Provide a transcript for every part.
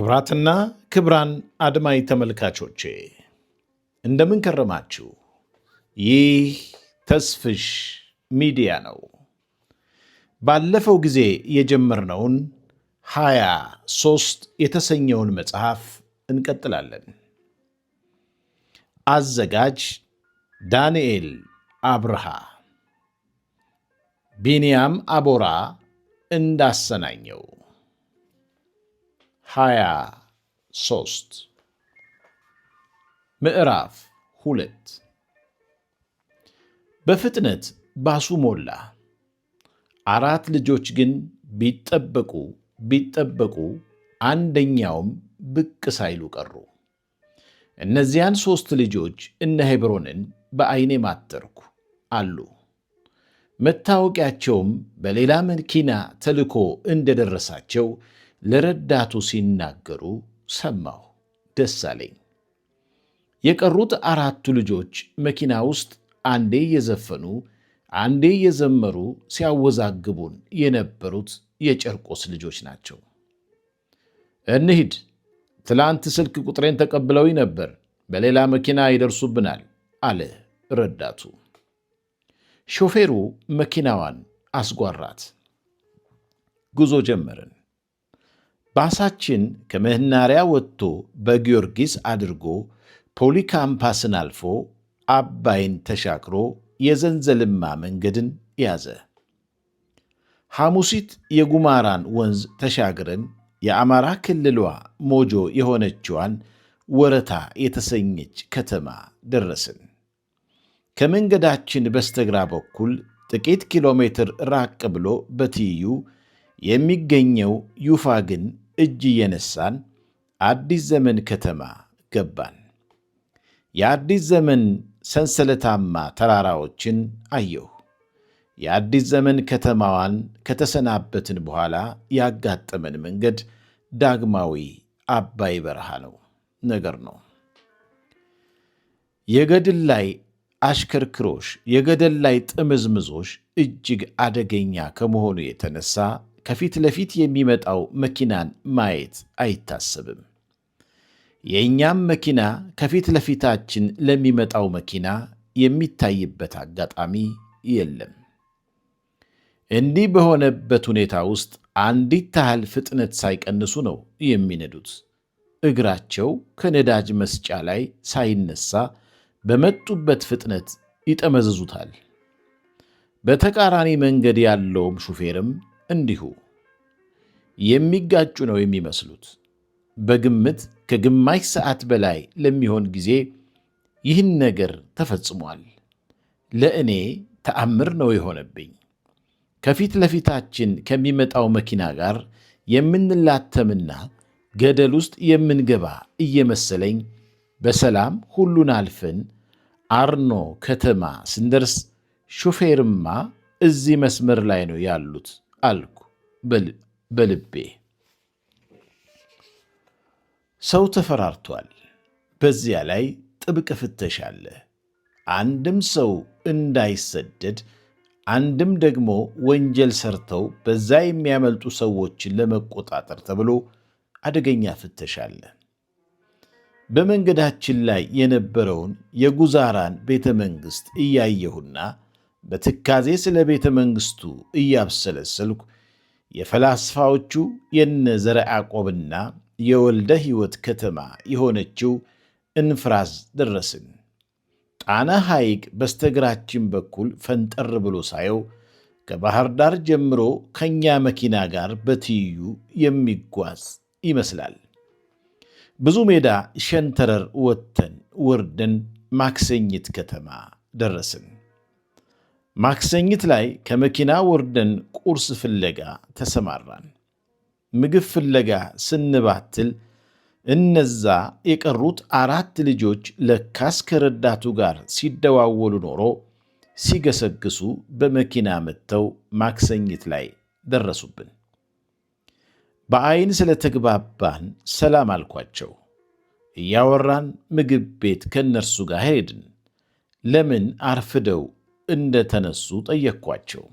ክብራትና ክብራን አድማጭ ተመልካቾቼ እንደምን ከረማችሁ? ይህ ተስፍሽ ሚዲያ ነው። ባለፈው ጊዜ የጀመርነውን 23 የተሰኘውን መጽሐፍ እንቀጥላለን። አዘጋጅ ዳንኤል አብርሃ፣ ቢንያም አቦራ እንዳሰናኘው። 23 ምዕራፍ 2 በፍጥነት ባሱ ሞላ። 4 ልጆች ግን ቢጠበቁ አንደኛውም ብቅ ሳይሉ ቀሩ። እነዚያን 3 ልጆች እነ ሄብሮንን በዐይኔ ማተርኩ አሉ። መታወቂያቸውም በሌላ መኪና ተልኮ እንደደረሳቸው ለረዳቱ ሲናገሩ ሰማሁ፣ ደስ አለኝ። የቀሩት 4ቱ ልጆች መኪና ውስጥ አንዴ እየዘፈኑ አንዴ እየዘመሩ ሲያወዛግቡን የነበሩት የጨርቆስ ልጆች ናቸው። እንሂድ፣ ትላንት ስልክ ቁጥሬን ተቀብለውኝ ነበር፣ በሌላ መኪና ይደርሱብናል አለ ረዳቱ። ሾፌሩ መኪናዋን አስጓራት። ጉዞ ጀመርን። ባሳችን ከመህናሪያ ወጥቶ በጊዮርጊስ አድርጎ ፖሊ ካምፓስን አልፎ አባይን ተሻክሮ የዘንዘልማ መንገድን ያዘ። ሐሙሲት የጉማራን ወንዝ ተሻግረን የአማራ ክልሏ ሞጆ የሆነችዋን ወረታ የተሰኘች ከተማ ደረስን። ከመንገዳችን በስተግራ በኩል ጥቂት ኪሎ ሜትር ራቅ ብሎ በትይዩ የሚገኘው ዩፋ ግን እጅ እየነሳን አዲስ ዘመን ከተማ ገባን። የአዲስ ዘመን ሰንሰለታማ ተራራዎችን አየሁ። የአዲስ ዘመን ከተማዋን ከተሰናበትን በኋላ ያጋጠመን መንገድ ዳግማዊ አባይ በረሃ ነገር ነው። የገደል ላይ አሽከርክሮሽ፣ የገደል ላይ ጥምዝምዞሽ እጅግ አደገኛ ከመሆኑ የተነሳ ከፊት ለፊት የሚመጣው መኪናን ማየት አይታሰብም። የእኛም መኪና ከፊት ለፊታችን ለሚመጣው መኪና የሚታይበት አጋጣሚ የለም። እንዲህ በሆነበት ሁኔታ ውስጥ አንዲት ታህል ፍጥነት ሳይቀንሱ ነው የሚነዱት። እግራቸው ከነዳጅ መስጫ ላይ ሳይነሳ በመጡበት ፍጥነት ይጠመዝዙታል። በተቃራኒ መንገድ ያለውም ሹፌርም እንዲሁ የሚጋጩ ነው የሚመስሉት። በግምት ከግማሽ ሰዓት በላይ ለሚሆን ጊዜ ይህን ነገር ተፈጽሟል። ለእኔ ተአምር ነው የሆነብኝ። ከፊት ለፊታችን ከሚመጣው መኪና ጋር የምንላተምና ገደል ውስጥ የምንገባ እየመሰለኝ በሰላም ሁሉን አልፈን አርኖ ከተማ ስንደርስ ሾፌርማ እዚህ መስመር ላይ ነው ያሉት አልኩ በልቤ። ሰው ተፈራርቷል። በዚያ ላይ ጥብቅ ፍተሻ አለ። አንድም ሰው እንዳይሰደድ፣ አንድም ደግሞ ወንጀል ሰርተው በዛ የሚያመልጡ ሰዎችን ለመቆጣጠር ተብሎ አደገኛ ፍተሻ አለ። በመንገዳችን ላይ የነበረውን የጉዛራን ቤተ መንግሥት እያየሁና በትካዜ ስለ ቤተ መንግሥቱ እያብሰለሰልኩ የፈላስፋዎቹ የነ ዘርዓ ያዕቆብና የወልደ ሕይወት ከተማ የሆነችው እንፍራዝ ደረስን። ጣና ሐይቅ በስተግራችን በኩል ፈንጠር ብሎ ሳየው ከባህር ዳር ጀምሮ ከኛ መኪና ጋር በትይዩ የሚጓዝ ይመስላል። ብዙ ሜዳ ሸንተረር ወጥተን ወርደን ማክሰኝት ከተማ ደረስን። ማክሰኝት ላይ ከመኪና ወርደን ቁርስ ፍለጋ ተሰማራን። ምግብ ፍለጋ ስንባትል እነዛ የቀሩት 4 ልጆች ለካስ ከረዳቱ ጋር ሲደዋወሉ ኖሮ ሲገሰግሱ በመኪና መጥተው ማክሰኝት ላይ ደረሱብን። በዐይን ስለተግባባን ሰላም አልኳቸው። እያወራን ምግብ ቤት ከእነርሱ ጋር ሄድን። ለምን አርፍደው እንደተነሱ ጠየቅኳቸው።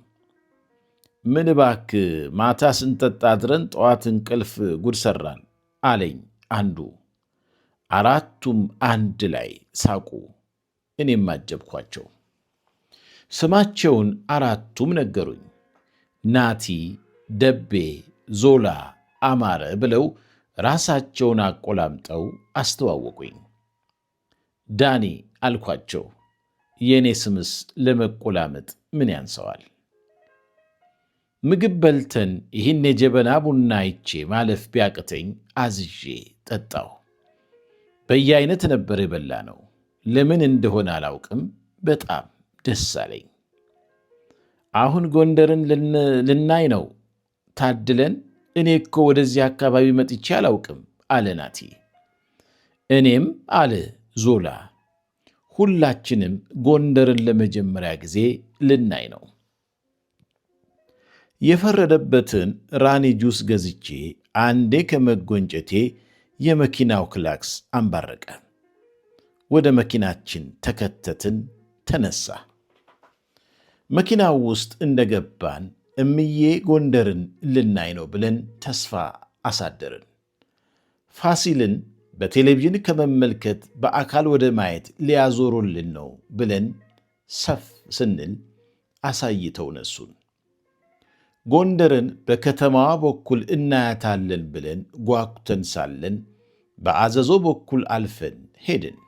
ምን እባክህ ማታ ስንጠጣ አድረን ጠዋት እንቅልፍ ጉድ ሰራን አለኝ አንዱ። አራቱም አንድ ላይ ሳቁ። እኔም አጀብኳቸው። ስማቸውን አራቱም ነገሩኝ። ናቲ፣ ደቤ፣ ዞላ፣ አማረ ብለው ራሳቸውን አቆላምጠው አስተዋወቁኝ። ዳኒ አልኳቸው። የእኔ ስምስ ለመቆላመጥ ምን ያንሰዋል? ምግብ በልተን ይህን የጀበና ቡና አይቼ ማለፍ ቢያቅተኝ አዝዤ ጠጣሁ። በየአይነት ነበር የበላ ነው። ለምን እንደሆነ አላውቅም፣ በጣም ደስ አለኝ። አሁን ጎንደርን ልናይ ነው ታድለን። እኔ እኮ ወደዚህ አካባቢ መጥቼ አላውቅም አለ ናቲ። እኔም አለ ዞላ፣ ሁላችንም ጎንደርን ለመጀመሪያ ጊዜ ልናይ ነው። የፈረደበትን ራኒ ጁስ ገዝቼ አንዴ ከመጎንጨቴ የመኪናው ክላክስ አንባረቀ። ወደ መኪናችን ተከተትን፣ ተነሳ። መኪናው ውስጥ እንደገባን እምዬ ጎንደርን ልናይ ነው ብለን ተስፋ አሳደርን። ፋሲልን በቴሌቪዥን ከመመልከት በአካል ወደ ማየት ሊያዞሩልን ነው ብለን ሰፍ ስንል አሳይተው ነሱን። ጎንደርን በከተማዋ በኩል እናያታለን ብለን ጓጉተን ሳለን በአዘዞ በኩል አልፈን ሄድን።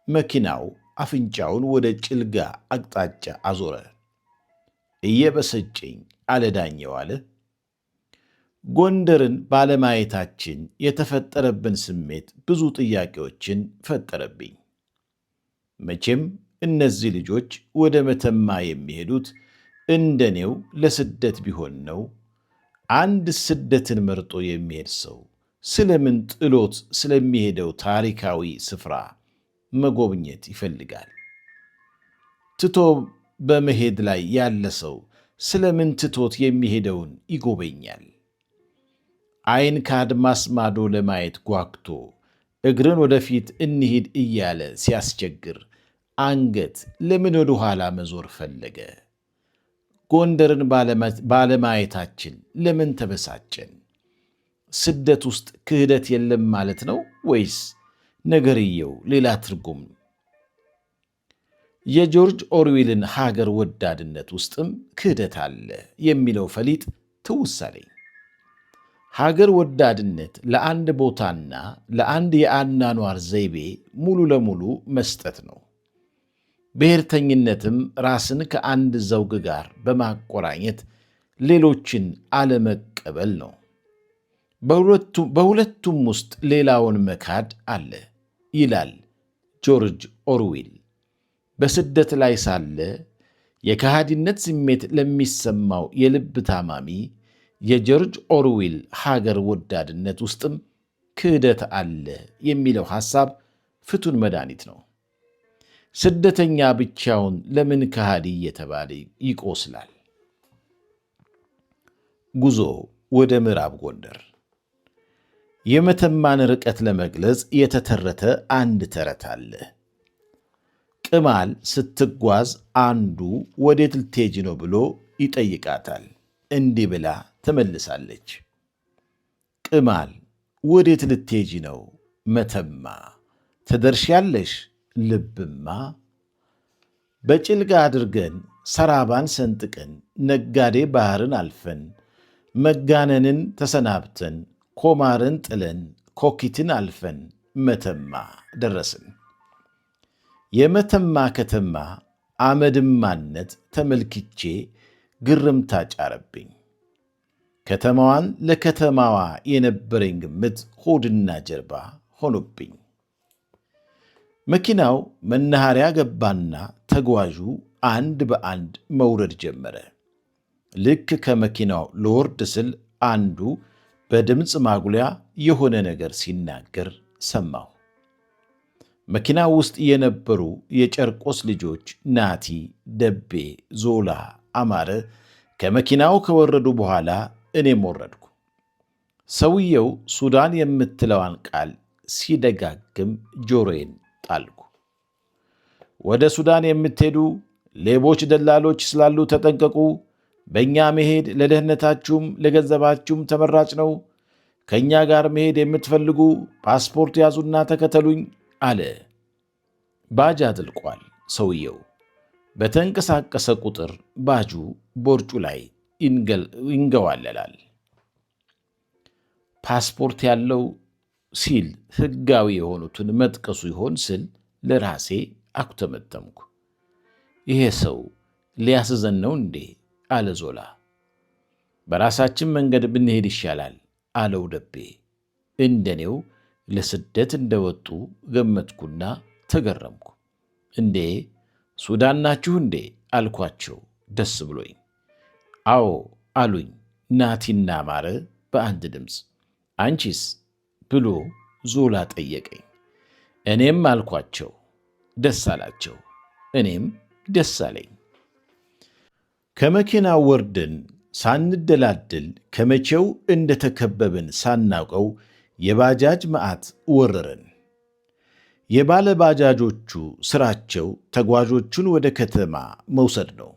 መኪናው አፍንጫውን ወደ ጭልጋ አቅጣጫ አዞረ። እየበሰጨኝ አለዳኘው አለ። ጎንደርን ባለማየታችን የተፈጠረብን ስሜት ብዙ ጥያቄዎችን ፈጠረብኝ። መቼም እነዚህ ልጆች ወደ መተማ የሚሄዱት እንደኔው ለስደት ቢሆን ነው። አንድ ስደትን መርጦ የሚሄድ ሰው ስለምን ጥሎት ስለሚሄደው ታሪካዊ ስፍራ መጎብኘት ይፈልጋል? ትቶ በመሄድ ላይ ያለ ሰው ስለምን ትቶት የሚሄደውን ይጎበኛል? ዓይን ከአድማስ ማዶ ለማየት ጓግቶ እግርን ወደፊት እንሂድ እያለ ሲያስቸግር አንገት ለምን ወደ ኋላ መዞር ፈለገ? ጎንደርን ባለማየታችን ለምን ተበሳጨን? ስደት ውስጥ ክህደት የለም ማለት ነው ወይስ ነገርየው ሌላ ትርጉም? የጆርጅ ኦርዌልን ሀገር ወዳድነት ውስጥም ክህደት አለ የሚለው ፈሊጥ ትውስ አለኝ። ሀገር ወዳድነት ለአንድ ቦታና ለአንድ የአኗኗር ዘይቤ ሙሉ ለሙሉ መስጠት ነው። ብሔርተኝነትም ራስን ከአንድ ዘውግ ጋር በማቆራኘት ሌሎችን አለመቀበል ነው። በሁለቱም ውስጥ ሌላውን መካድ አለ ይላል ጆርጅ ኦርዌል። በስደት ላይ ሳለ የከሃዲነት ስሜት ለሚሰማው የልብ ታማሚ የጆርጅ ኦርዌል ሀገር ወዳድነት ውስጥም ክህደት አለ የሚለው ሐሳብ ፍቱን መድኃኒት ነው። ስደተኛ ብቻውን ለምን ከሃዲ እየተባለ ይቆስላል? ጉዞ ወደ ምዕራብ ጎንደር። የመተማን ርቀት ለመግለጽ የተተረተ አንድ ተረት አለ። ቅማል ስትጓዝ አንዱ ወዴት ልትሄጂ ነው ብሎ ይጠይቃታል። እንዲህ ብላ ትመልሳለች፣ ቅማል ወዴት ልትሄጂ ነው? መተማ። ትደርሻለሽ? ልብማ። በጭልጋ አድርገን ሰራባን ሰንጥቀን ነጋዴ ባህርን አልፈን መጋነንን ተሰናብተን ኮማርን ጥለን ኮኪትን አልፈን መተማ ደረስን። የመተማ ከተማ አመድማነት ተመልክቼ ግርምታ ጫረብኝ። ከተማዋን ለከተማዋ የነበረኝ ግምት ሆድና ጀርባ ሆኖብኝ። መኪናው መናኸሪያ ገባና ተጓዡ አንድ በአንድ መውረድ ጀመረ። ልክ ከመኪናው ልወርድ ስል አንዱ በድምፅ ማጉሊያ የሆነ ነገር ሲናገር ሰማሁ። መኪናው ውስጥ የነበሩ የጨርቆስ ልጆች ናቲ፣ ደቤ፣ ዞላ፣ አማረ ከመኪናው ከወረዱ በኋላ እኔም ወረድኩ። ሰውየው ሱዳን የምትለዋን ቃል ሲደጋግም ጆሮዬን ጣልኩ። ወደ ሱዳን የምትሄዱ ሌቦች፣ ደላሎች ስላሉ ተጠንቀቁ። በእኛ መሄድ ለደህንነታችሁም ለገንዘባችሁም ተመራጭ ነው። ከእኛ ጋር መሄድ የምትፈልጉ ፓስፖርት ያዙና ተከተሉኝ አለ። ባጅ አጥልቋል ሰውየው። በተንቀሳቀሰ ቁጥር ባጁ ቦርጩ ላይ ይንገዋለላል። ፓስፖርት ያለው ሲል ሕጋዊ የሆኑትን መጥቀሱ ይሆን ስል ለራሴ አኩተመተምኩ። ይሄ ሰው ሊያስዘን ነው እንዴ? አለ ዞላ። በራሳችን መንገድ ብንሄድ ይሻላል አለው ደቤ። እንደኔው ለስደት እንደወጡ ገመትኩና ተገረምኩ። እንዴ ሱዳን ናችሁ እንዴ አልኳቸው ደስ ብሎኝ። አዎ አሉኝ ናቲና ማረ በአንድ ድምፅ። አንቺስ ብሎ ዞላ ጠየቀኝ። እኔም አልኳቸው። ደስ አላቸው፣ እኔም ደስ አለኝ። ከመኪናው ወርደን ሳንደላድል ከመቼው እንደተከበብን ሳናውቀው የባጃጅ መዓት ወረረን። የባለ ባጃጆቹ ሥራቸው ተጓዦቹን ወደ ከተማ መውሰድ ነው።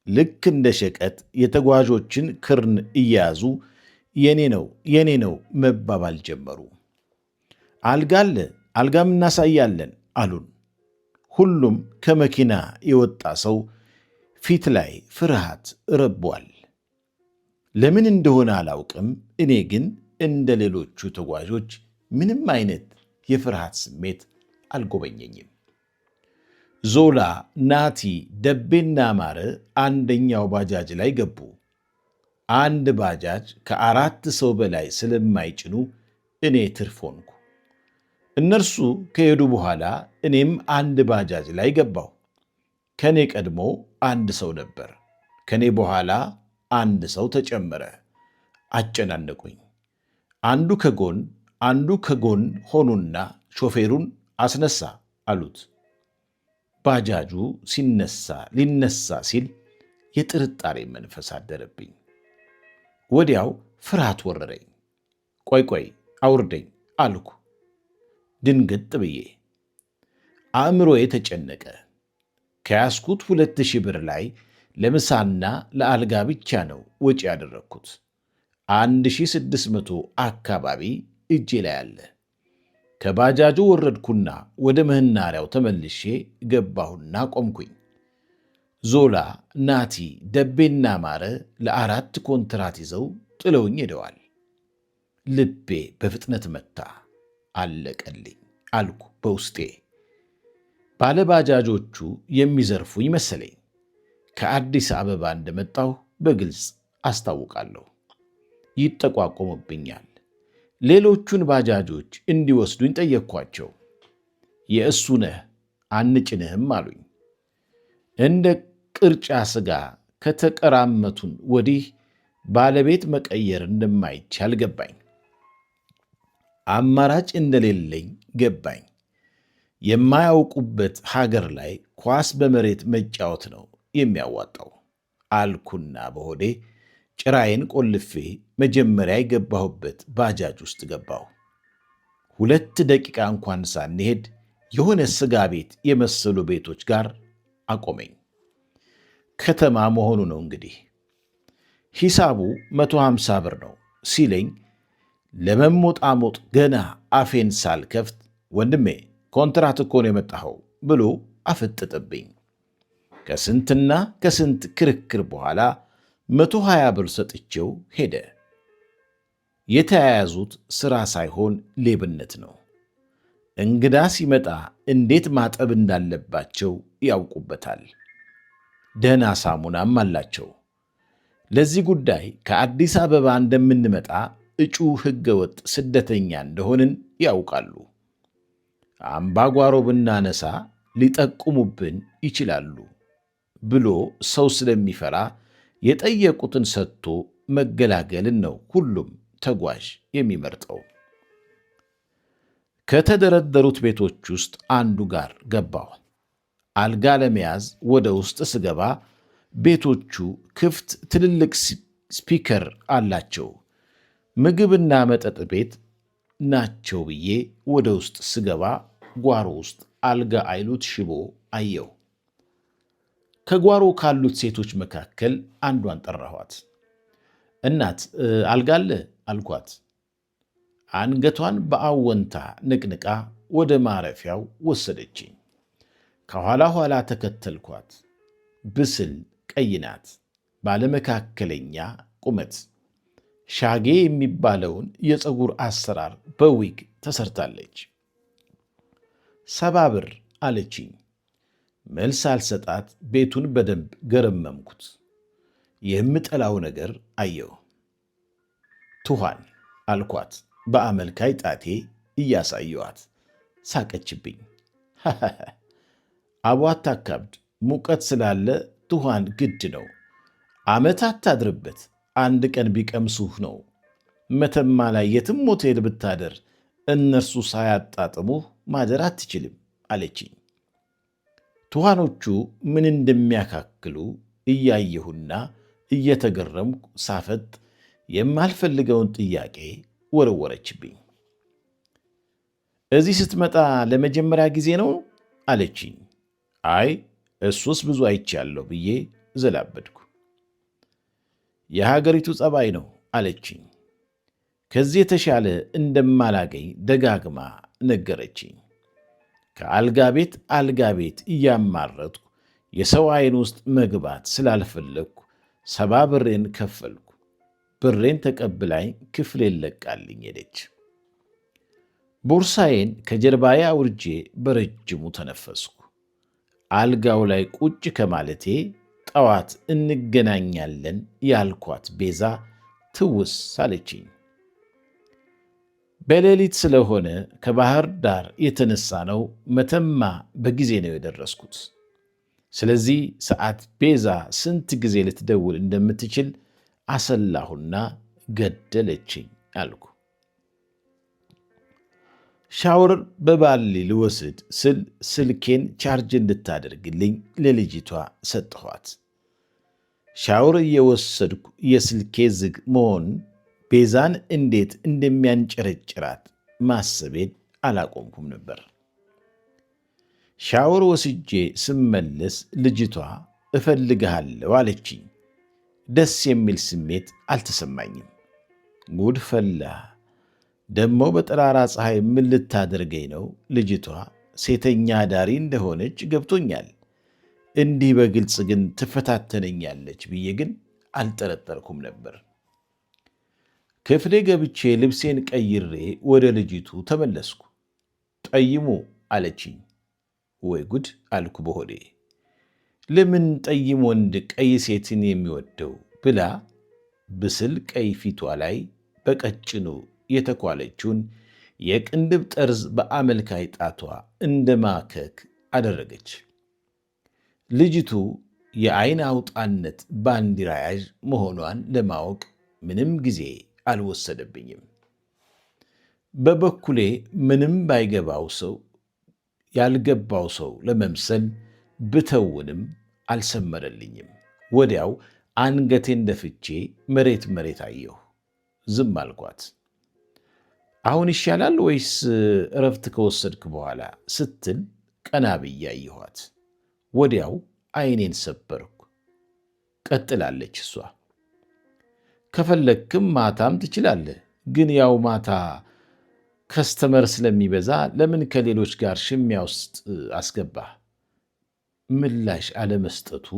ልክ እንደ ሸቀጥ የተጓዦችን ክርን እየያዙ የኔ ነው መባባል ጀመሩ። አልጋ አለ፣ አልጋም እናሳያለን አሉን። ሁሉም ከመኪና የወጣ ሰው ፊት ላይ ፍርሃት ረቧል። ለምን እንደሆነ አላውቅም። እኔ ግን እንደ ሌሎቹ ተጓዦች ምንም አይነት የፍርሃት ስሜት አልጎበኘኝም። ዞላ፣ ናቲ፣ ደቤና ማረ አንደኛው ባጃጅ ላይ ገቡ። አንድ ባጃጅ ከ4 ሰው በላይ ስለማይጭኑ እኔ ትርፍ ሆንኩ። እነርሱ ከሄዱ በኋላ እኔም አንድ ባጃጅ ላይ ገባሁ። ከኔ ቀድሞ አንድ ሰው ነበር። ከኔ በኋላ አንድ ሰው ተጨመረ። አጨናነቁኝ። አንዱ ከጎን ሆኑና ሾፌሩን አስነሳ አሉት። ባጃጁ ሊነሳ ሲል የጥርጣሬ መንፈስ አደረብኝ። ወዲያው ፍርሃት ወረረኝ። ቆይ አውርደኝ አልኩ ድንግጥ ብዬ። አእምሮዬ ተጨነቀ። ከያዝኩት 2000 ብር ላይ ለምሳና ለአልጋ ብቻ ነው ወጪ ያደረግኩት። 1600 አካባቢ እጄ ላይ አለ። ከባጃጁ ወረድኩና ወደ መናሪያው ተመልሼ ገባሁና ቆምኩኝ። ዞላ፣ ናቲ፣ ደቤና ማረ ለ4 ኮንትራት ይዘው ጥለውኝ ሄደዋል። ልቤ በፍጥነት መታ። አለቀልኝ አልኩ በውስጤ። ባለባጃጆቹ የሚዘርፉኝ መሰለኝ። ከአዲስ አበባ እንደመጣሁ በግልጽ አስታውቃለሁ። ይጠቋቆሙብኛል። ሌሎቹን ባጃጆች እንዲወስዱኝ ጠየቅኳቸው። የእሱ ነህ አንጭንህም አሉኝ። እንደ ቅርጫ ሥጋ ከተቀራመቱን ወዲህ ባለቤት መቀየር እንደማይቻል ገባኝ። አማራጭ እንደሌለኝ ገባኝ። የማያውቁበት ሀገር ላይ ኳስ በመሬት መጫወት ነው የሚያዋጣው አልኩና በሆዴ ጭራዬን ቆልፌ መጀመሪያ የገባሁበት ባጃጅ ውስጥ ገባሁ። 2 ደቂቃ እንኳን ሳንሄድ የሆነ ስጋ ቤት የመሰሉ ቤቶች ጋር አቆመኝ። ከተማ መሆኑ ነው እንግዲህ። ሂሳቡ 150 ብር ነው ሲለኝ ለመሞጣሞጥ ገና አፌን ሳልከፍት ወንድሜ ኮንትራት እኮ ነው የመጣኸው ብሎ አፈጠጠብኝ። ከስንትና ከስንት ክርክር በኋላ 120 ብር ሰጥቼው ሄደ። የተያያዙት ሥራ ሳይሆን ሌብነት ነው። እንግዳ ሲመጣ እንዴት ማጠብ እንዳለባቸው ያውቁበታል። ደህና ሳሙናም አላቸው። ለዚህ ጉዳይ ከአዲስ አበባ እንደምንመጣ እጩ ሕገወጥ ስደተኛ እንደሆንን ያውቃሉ። አምባጓሮ ብናነሳ ሊጠቁሙብን ይችላሉ ብሎ ሰው ስለሚፈራ የጠየቁትን ሰጥቶ መገላገልን ነው ሁሉም ተጓዥ የሚመርጠው። ከተደረደሩት ቤቶች ውስጥ አንዱ ጋር ገባሁ። አልጋ ለመያዝ ወደ ውስጥ ስገባ ቤቶቹ ክፍት ትልልቅ ስፒከር አላቸው። ምግብና መጠጥ ቤት ናቸው ብዬ ወደ ውስጥ ስገባ ጓሮ ውስጥ አልጋ አይሉት ሽቦ አየሁ። ከጓሮ ካሉት ሴቶች መካከል አንዷን ጠራኋት። እናት አልጋ አለ አልኳት። አንገቷን በአወንታ ንቅንቃ ወደ ማረፊያው ወሰደችኝ። ከኋላ ኋላ ተከተልኳት። ብስል ቀይ ናት፣ ባለመካከለኛ ቁመት። ሻጌ የሚባለውን የፀጉር አሰራር በዊግ ተሰርታለች። 70 ብር አለችኝ። መልስ አልሰጣት ቤቱን በደንብ ገረመምኩት። የምጠላው ነገር አየሁ። ትኋን አልኳት በአመልካይ ጣቴ እያሳየዋት። ሳቀችብኝ። አቧ አታካብድ፣ ሙቀት ስላለ ትኋን ግድ ነው። ዓመታት ታድርበት፣ አንድ ቀን ቢቀምሱህ ነው። መተማ ላይ የትም ሆቴል ብታደር እነርሱ ሳያጣጥሙህ ማደር አትችልም አለችኝ። ትኋኖቹ ምን እንደሚያካክሉ እያየሁና እየተገረምኩ ሳፈጥ የማልፈልገውን ጥያቄ ወረወረችብኝ። እዚህ ስትመጣ ለመጀመሪያ ጊዜ ነው አለችኝ። አይ እሱስ ብዙ አይቻለሁ ብዬ ዘላበድኩ። የሀገሪቱ ጸባይ ነው አለችኝ። ከዚህ የተሻለ እንደማላገኝ ደጋግማ ነገረችኝ። ከአልጋ ቤት አልጋ ቤት እያማረጥኩ የሰው ዓይን ውስጥ መግባት ስላልፈለግኩ 70 ብሬን ከፈልኩ። ብሬን ተቀብላኝ ክፍሌን ለቃልኝ ሄደች። ቦርሳዬን ከጀርባዬ አውርጄ በረጅሙ ተነፈስኩ። አልጋው ላይ ቁጭ ከማለቴ ጠዋት እንገናኛለን ያልኳት ቤዛ ትውስ አለችኝ። በሌሊት ስለሆነ ከባህር ዳር የተነሳ ነው መተማ በጊዜ ነው የደረስኩት። ስለዚህ ሰዓት ቤዛ ስንት ጊዜ ልትደውል እንደምትችል አሰላሁና ገደለችኝ አልኩ። ሻወር በባሊ ልወስድ ስል ስልኬን ቻርጅ እንድታደርግልኝ ለልጅቷ ሰጠኋት። ሻወር እየወሰድኩ የስልኬ ዝግ መሆን ቤዛን እንዴት እንደሚያንጨረጭራት ማሰቤን አላቆምኩም ነበር። ሻወር ወስጄ ስመለስ ልጅቷ እፈልግሃለሁ አለችኝ። ደስ የሚል ስሜት አልተሰማኝም። ጉድ ፈላ። ደሞ በጠራራ ፀሐይ ምን ልታደርገኝ ነው? ልጅቷ ሴተኛ ዳሪ እንደሆነች ገብቶኛል። እንዲህ በግልጽ ግን ትፈታተነኛለች ብዬ ግን አልጠረጠርኩም ነበር። ክፍሌ ገብቼ ልብሴን ቀይሬ ወደ ልጅቱ ተመለስኩ። ጠይሙ አለችኝ። ወይ ጉድ አልኩ በሆዴ። ለምን ጠይም ወንድ ቀይ ሴትን የሚወደው ብላ ብስል ቀይ ፊቷ ላይ በቀጭኑ የተኳለችውን የቅንድብ ጠርዝ በአመልካይ ጣቷ እንደ ማከክ አደረገች። ልጅቱ የዓይን አውጣነት ባንዲራ ያዥ መሆኗን ለማወቅ ምንም ጊዜ አልወሰደብኝም። በበኩሌ ምንም ባይገባው ሰው ያልገባው ሰው ለመምሰል ብተውንም አልሰመረልኝም። ወዲያው አንገቴን ደፍቼ መሬት መሬት አየሁ። ዝም አልኳት። አሁን ይሻላል ወይስ እረፍት ከወሰድክ በኋላ ስትል ቀና ብዬ አየኋት። ወዲያው ዓይኔን ሰበርኩ። ቀጥላለች እሷ። ከፈለክም ማታም ትችላለህ፣ ግን ያው ማታ ከስተመር ስለሚበዛ ለምን ከሌሎች ጋር ሽሚያ ውስጥ አስገባህ? ምላሽ አለመስጠቱ፣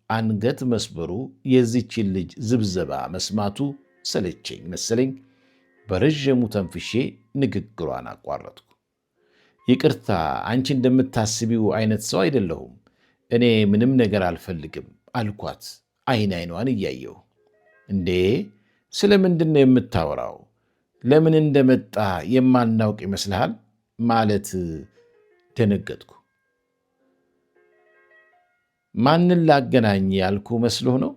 አንገት መስበሩ፣ የዚችን ልጅ ዝብዘባ መስማቱ ሰለቸኝ መሰለኝ። በረዥሙ ተንፍሼ ንግግሯን አቋረጥኩ። ይቅርታ፣ አንቺ እንደምታስቢው አይነት ሰው አይደለሁም። እኔ ምንም ነገር አልፈልግም አልኳት፣ አይን አይኗን እያየሁ። እንዴ ስለ ምንድን ነው የምታወራው? ለምን እንደመጣ የማናውቅ ይመስልሃል? ማለት ደነገጥኩ። ማንን ላገናኝ ያልኩ መስሎ ነው?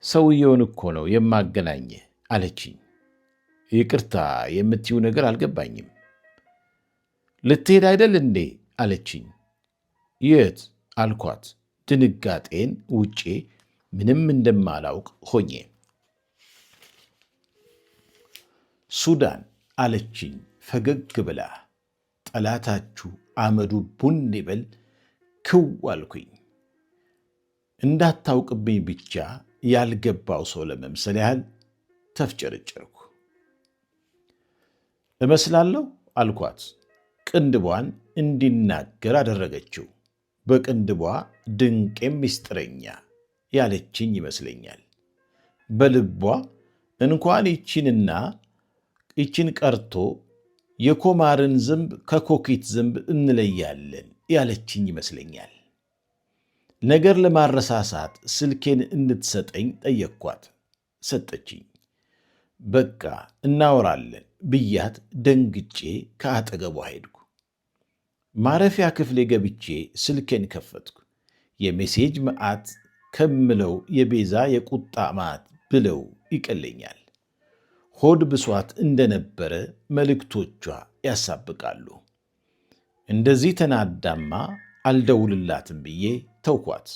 ሰውየውን እኮ ነው የማገናኝህ አለችኝ። ይቅርታ የምትይው ነገር አልገባኝም። ልትሄድ አይደል እንዴ አለችኝ። የት አልኳት፣ ድንጋጤን ውጬ ምንም እንደማላውቅ ሆኜ። ሱዳን አለችኝ ፈገግ ብላ። ጠላታችሁ አመዱ ቡን ይበል። ክው አልኩኝ። እንዳታውቅብኝ ብቻ ያልገባው ሰው ለመምሰል ያህል ተፍጨርጨርኩ። እመስላለሁ አልኳት። ቅንድቧን እንዲናገር አደረገችው። በቅንድቧ ድንቄም ምስጢረኛ ያለችኝ ይመስለኛል። በልቧ እንኳን ይችን ቀርቶ የኮማርን ዝንብ ከኮኪት ዝንብ እንለያለን ያለችኝ ይመስለኛል። ነገር ለማረሳሳት ስልኬን እንድትሰጠኝ ጠየቅኳት። ሰጠችኝ። በቃ እናወራለን ብያት ደንግጬ ከአጠገቧ ሄድኩ። ማረፊያ ክፍሌ ገብቼ ስልኬን ከፈትኩ። የሜሴጅ መዓት ከምለው የቤዛ የቁጣ መዓት ብለው ይቀለኛል። ሆድ ብሷት እንደነበረ መልእክቶቿ ያሳብቃሉ። እንደዚህ ተናዳማ አልደውልላትም ብዬ ተውኳት።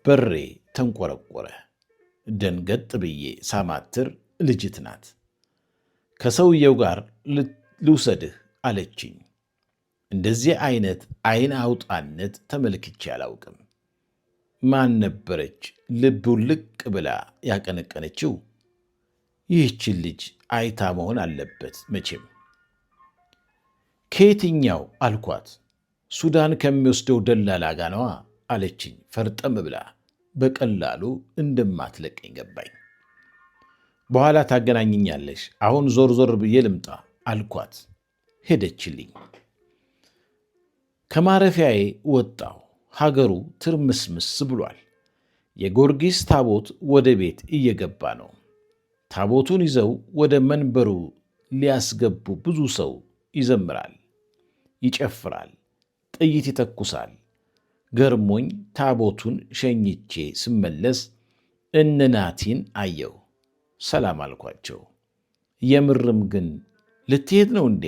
በሬ ተንቆረቆረ። ደንገጥ ብዬ ሳማትር ልጅት ናት። ከሰውየው ጋር ልውሰድህ አለችኝ። እንደዚህ አይነት አይን አውጣነት ተመልክቼ አላውቅም። ማን ነበረች ልቡን ልቅ ብላ ያቀነቀነችው? ይህችን ልጅ አይታ መሆን አለበት መቼም። ከየትኛው አልኳት። ሱዳን ከሚወስደው ደላላ ጋ ነዋ አለችኝ ፈርጠም ብላ። በቀላሉ እንደማትለቀኝ ገባኝ። በኋላ ታገናኝኛለሽ፣ አሁን ዞር ዞር ብዬ ልምጣ አልኳት። ሄደችልኝ። ከማረፊያዬ ወጣሁ። ሀገሩ ትርምስምስ ብሏል። የጊዮርጊስ ታቦት ወደ ቤት እየገባ ነው። ታቦቱን ይዘው ወደ መንበሩ ሊያስገቡ ብዙ ሰው ይዘምራል፣ ይጨፍራል፣ ጥይት ይተኩሳል። ገርሞኝ ታቦቱን ሸኝቼ ስመለስ እነ ናቲን አየሁ። ሰላም አልኳቸው። የምርም ግን ልትሄድ ነው እንዴ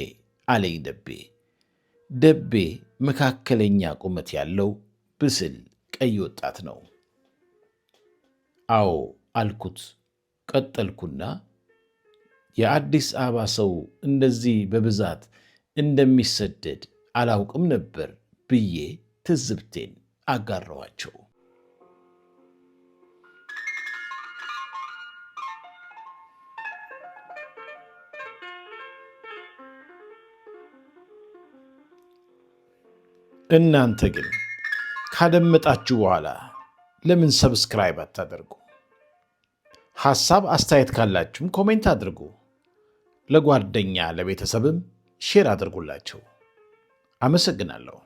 አለኝ ደቤ። ደቤ መካከለኛ ቁመት ያለው ብስል ቀይ ወጣት ነው። አዎ አልኩት። ቀጠልኩና የአዲስ አበባ ሰው እንደዚህ በብዛት እንደሚሰደድ አላውቅም ነበር ብዬ ትዝብቴን አጋራኋቸው። እናንተ ግን ካደመጣችሁ በኋላ ለምን ሰብስክራይብ አታደርጉ? ሐሳብ አስተያየት ካላችሁም ኮሜንት አድርጉ። ለጓደኛ ለቤተሰብም ሼር አድርጉላቸው። አመሰግናለሁ።